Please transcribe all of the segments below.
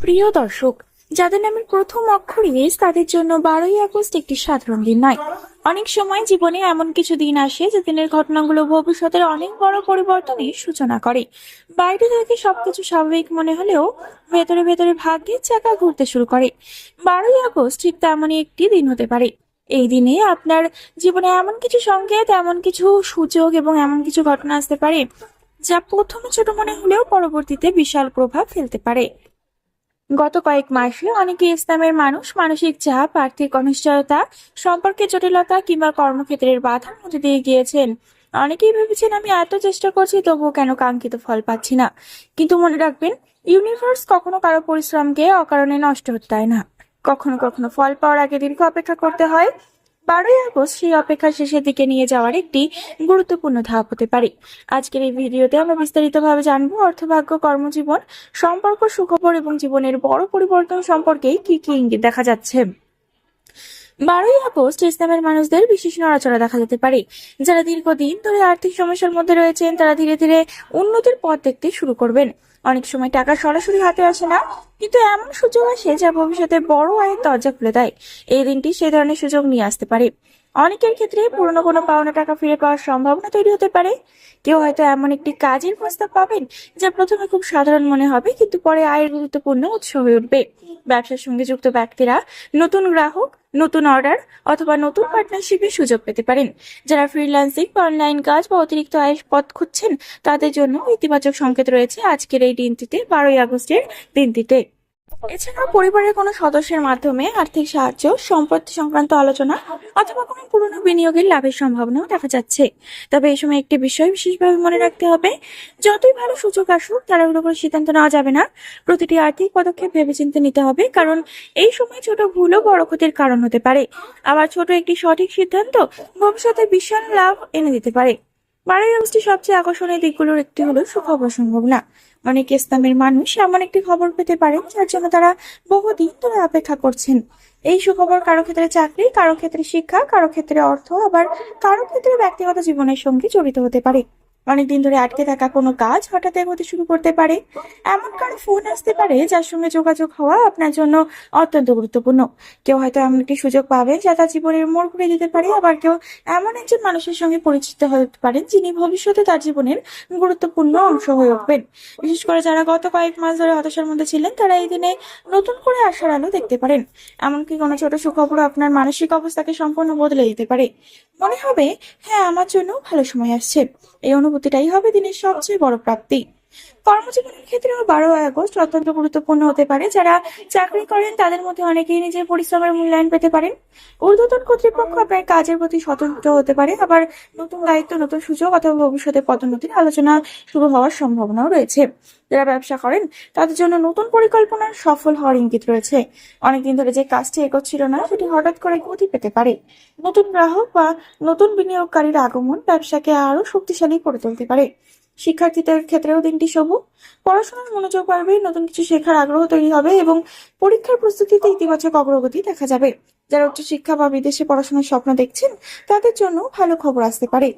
প্রিয় দর্শক, যাদের নামের প্রথম অক্ষর এস তাদের জন্য 12ই আগস্ট একটি সাধারণ দিন নয়। অনেক সময় জীবনে এমন কিছু দিন আসে যে দিনের ঘটনাগুলো ভবিষ্যতের অনেক বড় পরিবর্তনের সূচনা করে। বাইরে থেকে সবকিছু স্বাভাবিক মনে হলেও ভেতরে ভেতরে ভাগ্যের চাকা ঘুরতে শুরু করে। 12ই আগস্ট ঠিক তেমনই একটি দিন হতে পারে। এই দিনে আপনার জীবনে এমন কিছু সংকেত, এমন কিছু সূচক এবং এমন কিছু ঘটনা আসতে পারে যা প্রথমে ছোট মনে হলেও পরবর্তীতে বিশাল প্রভাব ফেলতে পারে। গত কয়েক মাসে অনেকে ইসলামের মানুষ মানসিক চাপ, আর্থিক অনিশ্চয়তা, সম্পর্কের জটিলতা কিংবা কর্মক্ষেত্রের বাধার মধ্যে দিয়ে গিয়েছেন। অনেকেই ভেবেছেন, আমি এত চেষ্টা করছি তবুও কেন কাঙ্ক্ষিত ফল পাচ্ছি না। কিন্তু মনে রাখবেন, ইউনিভার্স কখনো কারো পরিশ্রমকে অকারণে নষ্ট হতে দেয় না। কখনো কখনো ফল পাওয়ার আগে দীর্ঘ অপেক্ষা করতে হয়। 12ই আগস্ট সেই অপেক্ষা শেষের দিকে নিয়ে যাওয়ার একটি গুরুত্বপূর্ণ ধাপ হতে পারে। আজকের এই ভিডিওতে আমরা বিস্তারিতভাবে জানবো অর্থভাগ্য, কর্মজীবন, সম্পর্ক, সুখবর এবং জীবনের বড় পরিবর্তন সম্পর্কে কি কি ইঙ্গিত দেখা যাচ্ছে। 12ই আগস্ট ইসলামের মানুষদের বিশেষ নড়াচড়া দেখা যেতে পারে। যারা দীর্ঘদিন ধরে আর্থিক সমস্যার মধ্যে রয়েছেন তারা ধীরে ধীরে উন্নতির পথ দেখতে শুরু করবেন। অনেক সময় টাকা সরাসরি হাতে আসে না, কিন্তু এমন সুযোগ আসে যা ভবিষ্যতে বড় আয়ের দরজা খুলে দেয়। এই দিনটি সেই ধরনের সুযোগ নিয়ে আসতে পারে। অনেকের ক্ষেত্রে পুরনো কোনো পাওনা টাকা ফিরে পাওয়ার সম্ভাবনা তৈরি হতে পারে। কেউ হয়তো এমন একটি কাজের প্রস্তাব পাবেন যা প্রথমে খুব সাধারণ মনে হবে, কিন্তু পরে আয়ের গুরুত্বপূর্ণ উৎস হয়ে উঠবে। ব্যবসার সঙ্গে যুক্ত ব্যক্তিরা নতুন গ্রাহক, নতুন অর্ডার অথবা নতুন পার্টনারশিপের সুযোগ পেতে পারেন। যারা ফ্রিল্যান্সিং বা অনলাইন কাজ বা অতিরিক্ত আয়ের পথ খুঁজছেন তাদের জন্য ইতিবাচক সংকেত রয়েছে আজকের এই দিনটিতে, 12ই আগস্টের দিনটিতে। এছাড়াও পরিবারের কোনো সদস্যের মাধ্যমে আর্থিক সাহায্য, সম্পত্তি সংক্রান্ত আলোচনা অথবা কোনো পুরনো বিনিয়োগের লাভের সম্ভাবনাও দেখা যাচ্ছে। তবে এই সময় একটি বিষয় বিশেষভাবে মনে রাখতে হবে, যতই ভালো সুযোগ আসুক তাড়াহুড়ো করে সিদ্ধান্ত নেওয়া যাবে না। প্রতিটি আর্থিক পদক্ষেপ ভেবেচিন্তে নিতে হবে, কারণ এই সময় ছোট ভুলও বড় ক্ষতির কারণ হতে পারে। আবার ছোট একটি সঠিক সিদ্ধান্ত ভবিষ্যতে বিশাল লাভ এনে দিতে পারে। 12ই আগস্টের সবচেয়ে আকর্ষণীয় দিকগুলোর একটি হলো সুখবর সম্ভাবনা। অনেক ইসলামের মানুষ এমন একটি খবর পেতে পারেন যার জন্য তারা বহুদিন ধরে অপেক্ষা করছেন। এই সুখবর কারো ক্ষেত্রে চাকরি, কারো ক্ষেত্রে শিক্ষা, কারো ক্ষেত্রে অর্থ, আবার কারো ক্ষেত্রে ব্যক্তিগত জীবনের সঙ্গে জড়িত হতে পারে। অনেকদিন ধরে আটকে থাকা কোনো কাজ হঠাৎ এগোতে শুরু করতে পারে। এমন কারো ফোন আসতে পারে যার সঙ্গে যোগাযোগ হওয়া আপনার জন্য অত্যন্ত গুরুত্বপূর্ণ। কেউ হয়তো এমন একটি সুযোগ পাবে যা তার জীবনের মোড় ঘুরে দিতে পারে। আবার কেউ এমন একজন মানুষের সঙ্গে পরিচিত হতে পারেন যিনি ভবিষ্যতে তার জীবনের গুরুত্বপূর্ণ অংশ হয়ে উঠবেন। বিশেষ করে যারা গত কয়েক মাস ধরে হতাশার মধ্যে ছিলেন তারা এই দিনে নতুন করে আশার আলো দেখতে পারেন। এমনকি কোনো ছোট সুখবর আপনার মানসিক অবস্থাকে সম্পূর্ণ বদলে দিতে পারে। মনে হবে, হ্যাঁ, আমার জন্য ভালো সময় আসছে। এই অনুভূতিটাই হবে দিনের সবচেয়ে বড় প্রাপ্তি। কর্মজীবনের ক্ষেত্রেও 12ই আগস্ট অত্যন্ত গুরুত্বপূর্ণ হতে পারে। যারা চাকরি করেন তাদের মধ্যে অনেকেই নিজের পরিশ্রমের মূল্যায়ন পেতে পারেন। ঊর্ধ্বতন কর্তৃপক্ষ আপনার কাজের প্রতি সতর্ক হতে পারে। আবার নতুন দায়িত্ব, নতুন সুযোগ অথবা ভবিষ্যতে পদোন্নতির আলোচনা শুরু হওয়ার সম্ভাবনাও রয়েছে। যারা ব্যবসা করেন তাদের জন্য নতুন পরিকল্পনার সফল হওয়ার ইঙ্গিত রয়েছে। অনেকদিন ধরে যে কাজটি এগোচ্ছিল না সেটি হঠাৎ করে গতি পেতে পারে। নতুন গ্রাহক বা নতুন বিনিয়োগকারীর আগমন ব্যবসাকে আরো শক্তিশালী করে তুলতে পারে। শিক্ষার্থীদের ক্ষেত্রেও দিনটি শুভ। পড়াশোনার মনোযোগ বাড়বে, নতুন কিছু শেখার আগ্রহ তৈরি হবে এবং পরীক্ষার প্রস্তুতিতে ইতিবাচক অগ্রগতি দেখা যাবে। যারা উচ্চশিক্ষা বা বিদেশে পড়াশোনার স্বপ্ন দেখছেন তাদের জন্য ভালো খবর আসতে পারে।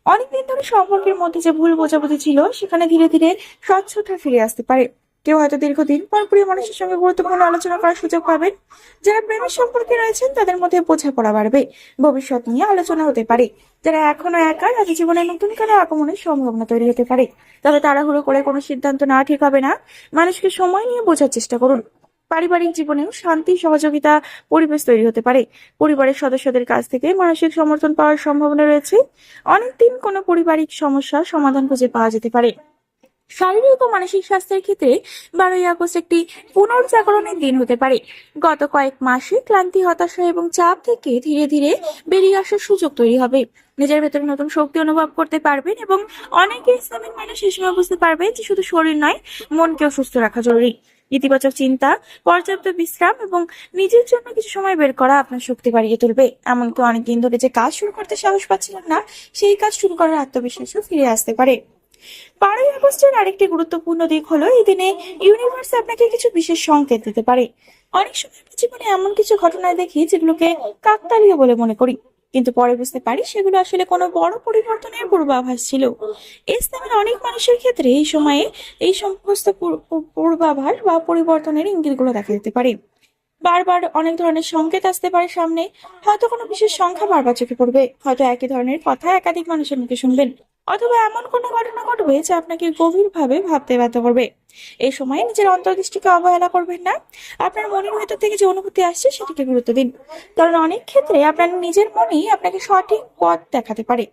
অনেকদিন ধরে সম্পর্কের মধ্যে যে ভুল বোঝাবুঝি ছিল সেখানে ধীরে ধীরে স্বচ্ছতা ফিরে আসতে পারে। কেউ হয়তো দীর্ঘদিন পর প্রিয় মানুষের সঙ্গে গুরুত্বপূর্ণ আলোচনা করার সুযোগ পাবেন। যারা প্রেমের সম্পর্কে রয়েছেন তাদের মধ্যে বোঝাপড়া বাড়বে, ভবিষ্যৎ নিয়ে আলোচনা হতে পারে। যারা এখনো একা, তাদের জীবনে নতুন কারো আগমনের সম্ভাবনা তৈরি হতে পারে। তবে তাড়াহুড়ো করে কোনো সিদ্ধান্ত নেওয়া ঠিক হবে না। মানুষকে সময় নিয়ে বোঝার চেষ্টা করুন। পারিবারিক জীবনেও শান্তি, সহযোগিতা পরিবেশ তৈরি হতে পারে। পরিবারের সদস্যদের কাছ থেকে মানসিক সমর্থন পাওয়ার সম্ভাবনা রয়েছে। অনেকদিন কোনো পারিবারিক সমস্যার সমাধান খুঁজে পাওয়া যেতে পারে। শারীরিক ও মানসিক স্বাস্থ্যের ক্ষেত্রে 12ই আগস্ট একটি পুনর্জাগরণের দিন হতে পারে। গত কয়েক মাসে ক্লান্তি, হতাশা এবং চাপ থেকে ধীরে ধীরে বেরিয়ে আসার সুযোগ তৈরি হবে। নিজের ভেতরে নতুন শক্তি অনুভব করতে পারবেন এবং অনেকে ইসলামিক মানুষ এই সময় বুঝতে পারবে যে শুধু শরীর নয়, মনকেও সুস্থ রাখা জরুরি। ইতিবাচক চিন্তা, পর্যাপ্ত বিশ্রাম এবং নিজের জন্য কিছু সময় বের করা আপনার শক্তি বাড়িয়ে তুলবে। এমনকি অনেকদিন ধরে যে কাজ শুরু করতে সাহস পাচ্ছিলেন না, সেই কাজ শুরু করার আত্মবিশ্বাসও ফিরে আসতে পারে। 12ই আগস্টের আরেকটি গুরুত্বপূর্ণ দিক হলো এই দিনে ইউনিভার্স আপনাকে কিছু বিশেষ সংকেত দিতে পারে। অনেক সময় আমরা জীবনে এমন কিছু ঘটনায় দেখি যেগুলোকে কাকতালীয় বলে মনে করি, কিন্তু পরে বুঝতে পারি সেগুলো আসলে কোনো বড় পরিবর্তনের পূর্বাভাস ছিল। ইসলামের অনেক মানুষের ক্ষেত্রে এই সময়ে এই সমস্ত পূর্বাভাস বা পরিবর্তনের ইঙ্গিতগুলো দেখা যেতে পারে। বারবার অনেক ধরনের সংকেত আসতে পারে সামনে। হয়তো কোনো বিশেষ সংখ্যা বারবার চোখে পড়বে, হয়তো একই ধরনের কথা একাধিক মানুষের মুখে শুনবেন, অথবা এমন কোনো ঘটনা ঘটবে যা আপনাকে গভীরভাবে ভাবতে বাধ্য করবে। এই সময় নিজের অন্তর্দৃষ্টিকে অবহেলা করবেন না। আপনার মনের ভেতর থেকে যে অনুভূতি আসছে সেটিকে গুরুত্ব দিন, কারণ অনেক ক্ষেত্রে আপনার নিজের মনই আপনাকে সঠিক পথ দেখাতে পারে।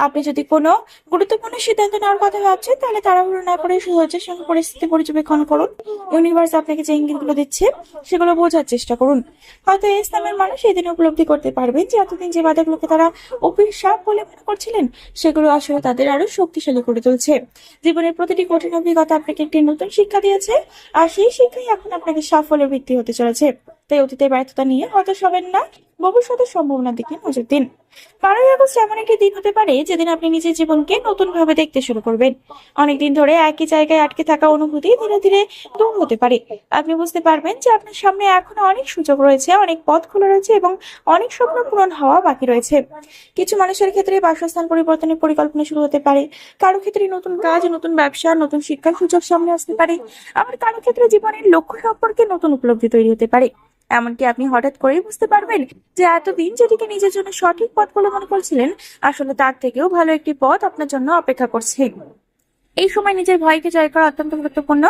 আপনি যদি কোনো গুরুত্বপূর্ণ সিদ্ধান্ত নেওয়ার কথা ভাবছেন, তাহলে তাড়াহুড়ো না করে ধৈর্যের সঙ্গে পরিস্থিতি পর্যবেক্ষণ করুন। ইউনিভার্স আপনাকে যে ইঙ্গিতগুলো দিচ্ছে সেগুলো বোঝার চেষ্টা করুন। হয়তো ইসলামের মানুষ এই দিন উপলব্ধি করতে পারবেন যে এতদিন যে বাধাগুলোকে তারা অভিশাপ বলে মনে করছিলেন, সেগুলো আসলে তাদের আরো শক্তিশালী করে তুলছে। জীবনের প্রতিটি কঠিন অভিজ্ঞতা আপনাকে একটি নতুন শিক্ষা দিয়েছে, আর সেই শিক্ষাই এখন আপনাকে সাফল্যের ভিত্তি হতে চলেছে। তাই অতীতের ব্যর্থতা নিয়ে হতাশ হবেন না, ভবিষ্যতের সম্ভাবনার দিকে নজর দিন। 12ই আগস্ট এমন একটি দিন হতে পারে যেদিন আপনি নিজের জীবনকে নতুন ভাবে দেখতে শুরু করবেন। অনেকদিন ধরে একই জায়গায় আটকে থাকা অনুভূতি ধীরে ধীরে দূর হতে পারে। আপনি বুঝতে পারবেন যে আপনার সামনে এখনো অনেক সুযোগ রয়েছে, অনেক পথ খোলা রয়েছে এবং অনেক স্বপ্ন পূরণ হওয়া বাকি রয়েছে। কিছু মানুষের ক্ষেত্রে বাসস্থান পরিবর্তনের পরিকল্পনা শুরু হতে পারে, কারো ক্ষেত্রে নতুন কাজ, নতুন ব্যবসা, নতুন শিক্ষার সুযোগ সামনে আসতে পারে, আবার কারো ক্ষেত্রে জীবনের লক্ষ্য সম্পর্কে নতুন উপলব্ধি তৈরি হতে পারে। এমনকি আপনি হঠাৎ করেই বুঝতে পারবেন যে এতদিন যেটিকে নিজের জন্য সঠিক পথ বলে মনে করছিলেন, আসলে তার থেকেও ভালো একটি পথ আপনার জন্য অপেক্ষা করছে। এই সময় নিজের ভয়কে জয় করা অত্যন্ত গুরুত্বপূর্ণ,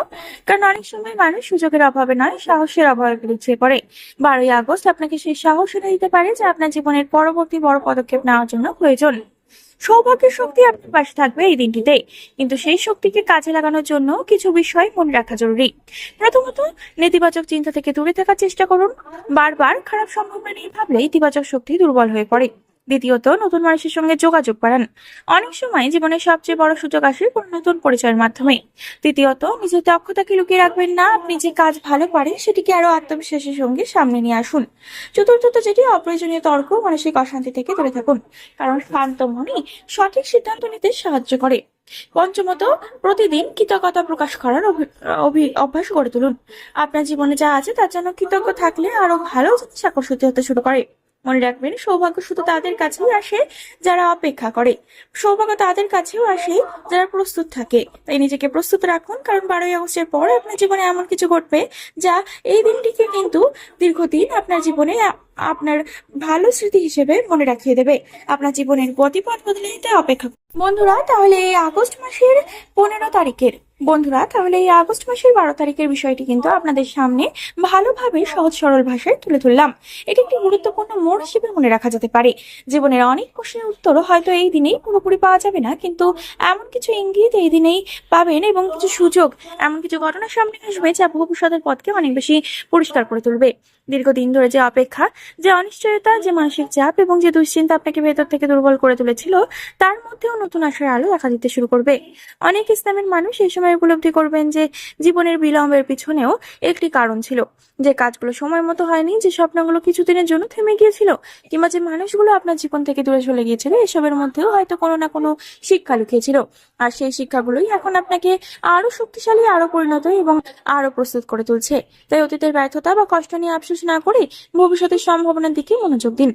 কারণ অনেক সময় মানুষ সুযোগের অভাবে নয়, সাহসের অভাবে পিছিয়ে পড়ে। 12ই আগস্ট আপনাকে সেই সাহস এনে দিতে পারে যা আপনার জীবনের পরবর্তী বড় পদক্ষেপ নেওয়ার জন্য প্রয়োজন। সৌভাগ্যের শক্তি আপনার পাশে থাকবে এই দিনটিতে, কিন্তু সেই শক্তিকে কাজে লাগানোর জন্য কিছু বিষয় মনে রাখা জরুরি। প্রথমত, নেতিবাচক চিন্তা থেকে দূরে থাকার চেষ্টা করুন। বারবার খারাপ সম্ভাবনা নিয়ে ভাবলে ইতিবাচক শক্তি দুর্বল হয়ে পড়ে। দ্বিতীয়ত, নতুন মানুষের সঙ্গে যোগাযোগ বাড়ান। অনেক সময় জীবনের সবচেয়ে বড় সুযোগ আসে কোনো নতুন পরিচয়ের মাধ্যমে। তৃতীয়ত, নিজের দক্ষতাকে লুকিয়ে রাখবেন না। আপনি যে কাজ ভালো পারেন সেটিকে আরো আত্মবিশ্বাসের সঙ্গে সামনে নিয়ে আসুন। চতুর্থত, যেটি অপ্রয়োজনীয় তর্ক, মানসিক অশান্তি থেকে দূরে থাকুন, কারণ শান্ত মনই সঠিক সিদ্ধান্ত নিতে সাহায্য করে। পঞ্চমত, প্রতিদিন কৃতজ্ঞতা প্রকাশ করার অভ্যাস গড়ে তুলুন। আপনার জীবনে যা আছে তার জন্য কৃতজ্ঞ থাকলে আরো ভালো জিনিস আকর্ষিত হতে শুরু করে। মনে রাখবেন, সৌভাগ্য শুধু তাদের কাছেই আসে যারা অপেক্ষা করে। সৌভাগ্য তাদের কাছেও আসে যারা প্রস্তুত থাকে। তাই নিজেকে প্রস্তুত রাখুন, কারণ 12ই আগস্টের পর আপনার জীবনে এমন কিছু ঘটবে যা এই দিনটিকে কিন্তু দীর্ঘদিন আপনার জীবনে আপনার ভালো স্মৃতি হিসেবে মনে রাখিয়ে দেবে। আপনার জীবনের গতিপথ বদলে দিতে অপেক্ষা বন্ধুরা, তাহলে এই আগস্ট মাসের 15 তারিখের বন্ধুরা তাহলে এই আগস্ট মাসের 12 তারিখের বিষয়টি কিন্তু আপনাদের সামনে ভালোভাবে সহজ সরল ভাষায় তুলে ধরলাম। এটি একটি গুরুত্বপূর্ণ মোড় হিসেবে মনে রাখা যেতে পারে। জীবনের অনেক প্রশ্নের উত্তর হয়তো এই দিনেই পুরোপুরি পাওয়া যাবে না, কিন্তু এমন কিছু ইঙ্গিত এই দিনেই পাবেন এবং কিছু সুযোগ, এমন কিছু ঘটনার সামনে আসবে যা ভবিষ্যতের পথকে অনেক বেশি পরিষ্কার করে তুলবে। দীর্ঘদিন ধরে যে অপেক্ষা, যে অনিশ্চয়তা, যে মানসিক চাপ এবং যে দুশ্চিন্তা আপনাকে ভেতর থেকে দুর্বল করে তুলেছিল, তার মধ্যেও নতুন আশার আলো দেখা দিতে শুরু করবে। অনেক ইসলামের মানুষ এই সময় উপলব্ধি করবেন যে জীবনের বিলম্বের পিছনেও একটি কারণ ছিল, যে কাজগুলো সময় মতো হয়নি, যে স্বপ্নগুলো কিছুদিনের জন্য থেমে গিয়েছিল, কিংবা যে মানুষগুলো আপনার জীবন থেকে দূরে চলে গিয়েছিল, এসবের মধ্যেও হয়তো কোনো না কোনো শিক্ষা লুকিয়েছিল। আর সেই শিক্ষাগুলোই এখন আপনাকে আরো শক্তিশালী, আরো পরিণত এবং আরো প্রস্তুত করে তুলছে। তাই অতীতের ব্যর্থতা বা কষ্ট নিয়ে আফসোস না করে ভবিষ্যতের সম্ভাবনার দিকে মনোযোগ দিন।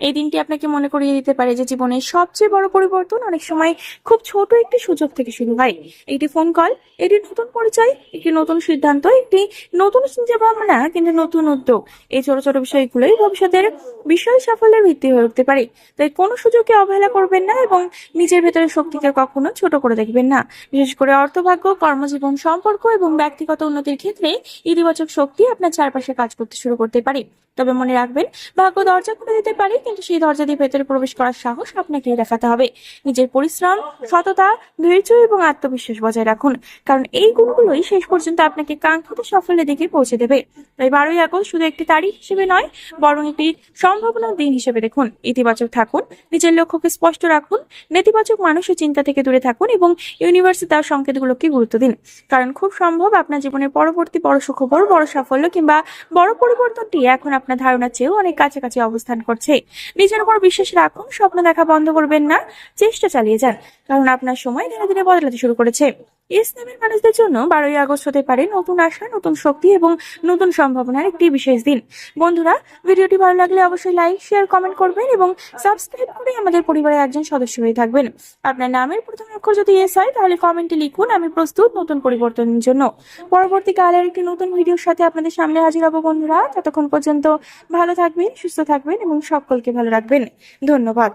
এই দিনটি আপনাকে মনে করিয়ে দিতে পারে যে জীবনের সবচেয়ে বড় পরিবর্তন অনেক সময় খুব ছোট একটি সুযোগ থেকে শুরু হয়। একটি ফোন কল, একটি নতুন পরিচয়, একটি নতুন সিদ্ধান্ত, একটি নতুন চিন্তা ভাবনা, কিন্তু নতুন উদ্যোগ, এই ছোট ছোট বিষয়গুলোই ভবিষ্যতের বিশাল সাফল্যের ভিত্তি হয়ে উঠতে পারে। তাই কোনো সুযোগকে অবহেলা করবেন না এবং নিজের ভেতরের শক্তিকে কখনো ছোট করে দেখবেন না। বিশেষ করে অর্থভাগ্য, কর্মজীবন, সম্পর্ক এবং ব্যক্তিগত উন্নতির ক্ষেত্রে ইতিবাচক শক্তি আপনার চারপাশে কাজ করতে শুরু করতে পারে। তবে মনে রাখবেন, ভাগ্য দরজা খুলে দিতে পারে, কিন্তু সেই দরজা দিয়ে ভেতরে প্রবেশ করার সাহস আপনাকে দেখাতে হবে। নিজের পরিশ্রম, সততা, ধৈর্য এবং আত্মবিশ্বাস বজায় রাখুন, কারণ এই গুণগুলোই শেষ পর্যন্ত আপনাকে কাঙ্ক্ষিত সাফল্যের দিকে পৌঁছে দেবে। তাই 12ই আগস্ট শুধু একটি তারিখ হিসেবে নয়, বরং একটি সম্ভাবনার দিন হিসেবে দেখুন। ইতিবাচক থাকুন, নিজের লক্ষ্যকে স্পষ্ট রাখুন, নেতিবাচক মানুষের চিন্তা থেকে দূরে থাকুন এবং ইউনিভার্সে তার সংকেতগুলোকে গুরুত্ব দিন, কারণ খুব সম্ভব আপনার জীবনের পরবর্তী বড় সুখবর, বড় সাফল্য কিংবা বড় পরিবর্তনটি এখন আপনার ধারণার চেয়েও অনেক কাছাকাছি অবস্থান করছে। নিজের উপর বিশ্বাস রাখুন, স্বপ্ন দেখা বন্ধ করবেন না, চেষ্টা চালিয়ে যান, কারণ আপনার সময় ধীরে ধীরে বদলাতে শুরু করেছে। এস নামের মানুষদের জন্য 12ই আগস্ট হতে পারে নতুন আশা, নতুন শক্তি এবং নতুন সম্ভাবনার একটি বিশেষ দিন। বন্ধুরা, ভিডিওটি ভালো লাগলে অবশ্যই লাইক, শেয়ার, কমেন্ট করবেন এবং সাবস্ক্রাইব করে আমাদের পরিবারের একজন সদস্য হয়ে থাকবেন। আপনার নামের প্রথম অক্ষর যদি এস হয় তাহলে কমেন্টে লিখুন, আমি প্রস্তুত নতুন পরিবর্তনের জন্য। পরবর্তীকালের একটি নতুন ভিডিওর সাথে আপনাদের সামনে হাজির হব বন্ধুরা। ততক্ষণ পর্যন্ত ভালো থাকবেন, সুস্থ থাকবেন এবং সকলকে ভালো রাখবেন। ধন্যবাদ।